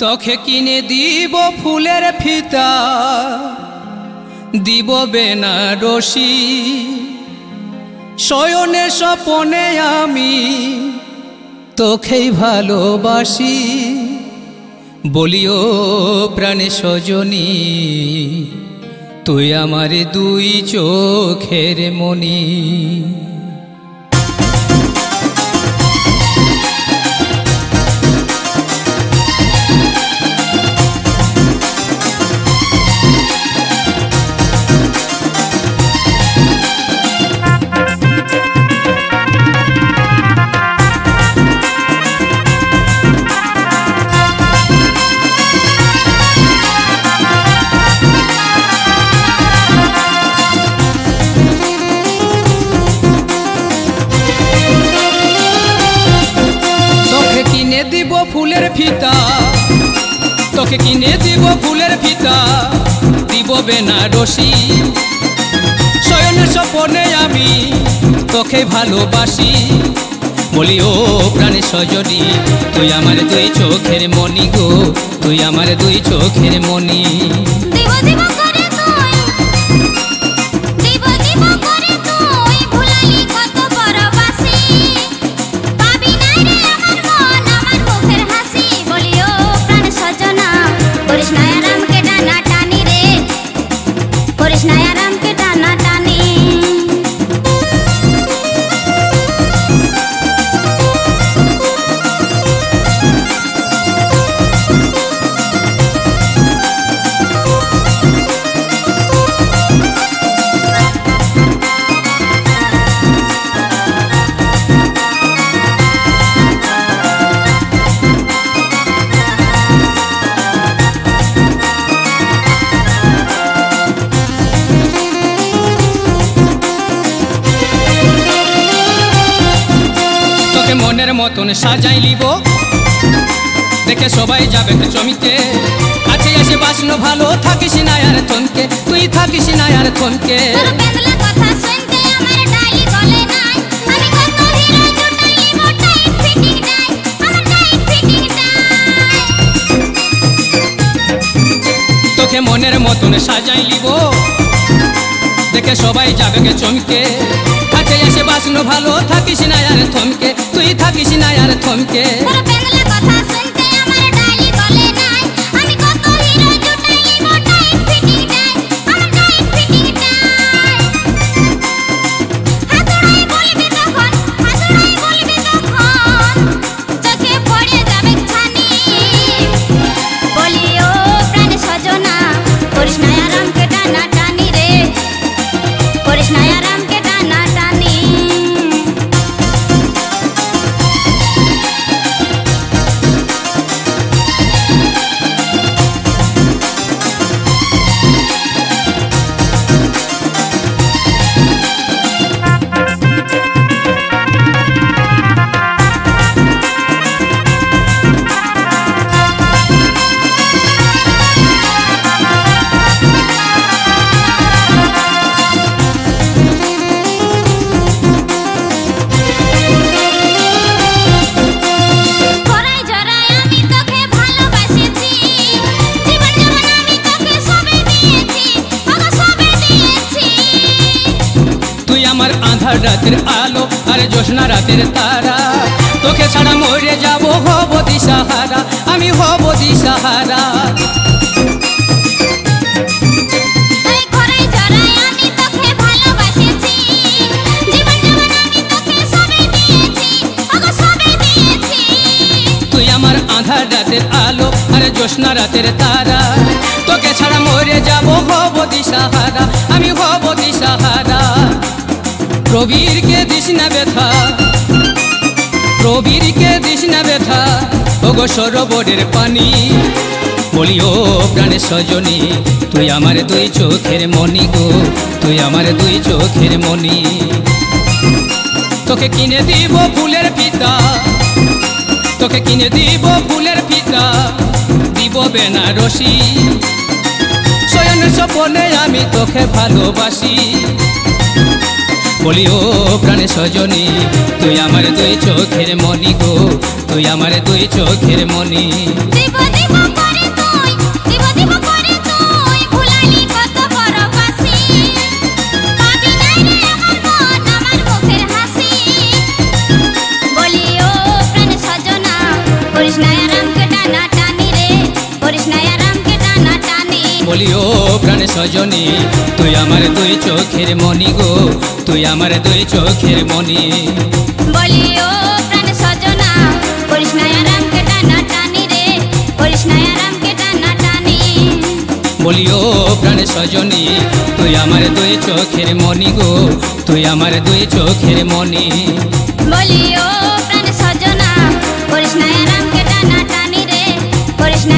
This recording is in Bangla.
তোকে কিনে দিব ফুলের ফিতা, দিব বেনারসি, শয়নে স্বপনে আমি তোকেই ভালোবাসি। বলিও প্রাণে সজনী, তুই আমার দুই চোখের মনি। দিব ফুলের ফিতা, তোকে কিনে দিব ফুলের ফিতা, দিব বেনারসি, শয়নে স্বপনে আমি তোকে ভালোবাসি। বলি ও প্রাণে সজনী, তুই আমার দুই চোখের মনি গো, তুই আমার দুই চোখের মনি। মনের মতন সাজাই লিব, দেখে সবাই যাবে চমকে, কাছে এসে বাসনো ভালো থাকিস না আর থনকে, তুই থাকিস না আর থনকে। তোকে মনের মতন সাজাই লিব, দেখে সবাই যাবে চমকে, কাছে এসে বাসনো ভালো থাকিস না আর থমকে, তুই থাকিস না আর থমকে। আমার আঁধার রাতের আলো আর জ্যোৎস্না রাতের তারা, তোকে ছাড়া মরে যাব হব দিশাহারা, আমি হব দিশাহারা। তুই আমার আঁধার রাতের আলো আর জ্যোৎস্না রাতের তারা, তোকে ছাড়া মরে যাব হব দিশাহারা, আমি হব দিশাহারা। প্রবীরকে দিস না ব্যথা, প্রবীরকে দিস না ব্যথা, ওগো সরোবরের পানি। বলি ও প্রাণে সজনী, তুই আমার দুই চোখের মনি গো, তুই আমার দুই চোখের মনি। তোকে কিনে দিব ফুলের ফিতা, তোকে কিনে দিব ফুলের ফিতা, দিব বেনারসি, শয়নে স্বপনে আমি তোকে ভালোবাসি। বলি ও প্রাণে সজনী তুই আমার দুই চোখের মনি গো, তুই আমার দুই চোখের মনি। দিব দিব করে তুই, দিব দিব করে তুই ভুলালি কত বড় বাসি, পাবি নাই রে আমার মন আমার মুখের হাসি। বলি ও প্রাণ সজনা করিস না আরামকে টানা টানি রে, করিস না আরামকে টানা টানি। বলি ও প্রাণে সজনী তুই আমার দুই চোখের মনি গো, তুই আমার দুই চোখের মনি। বলি ও প্রাণ সজনা করিস না আরামকে টানা টানি রে, করিস না আরামকে টানা টানি। বলি ও প্রাণে সজনী তুই আমার দুই চোখের মনি গো, তুই আমার দুই চোখের মনি। বলি ও প্রাণ সজনা করিস না আরামকে টানা টানি রে, করিস না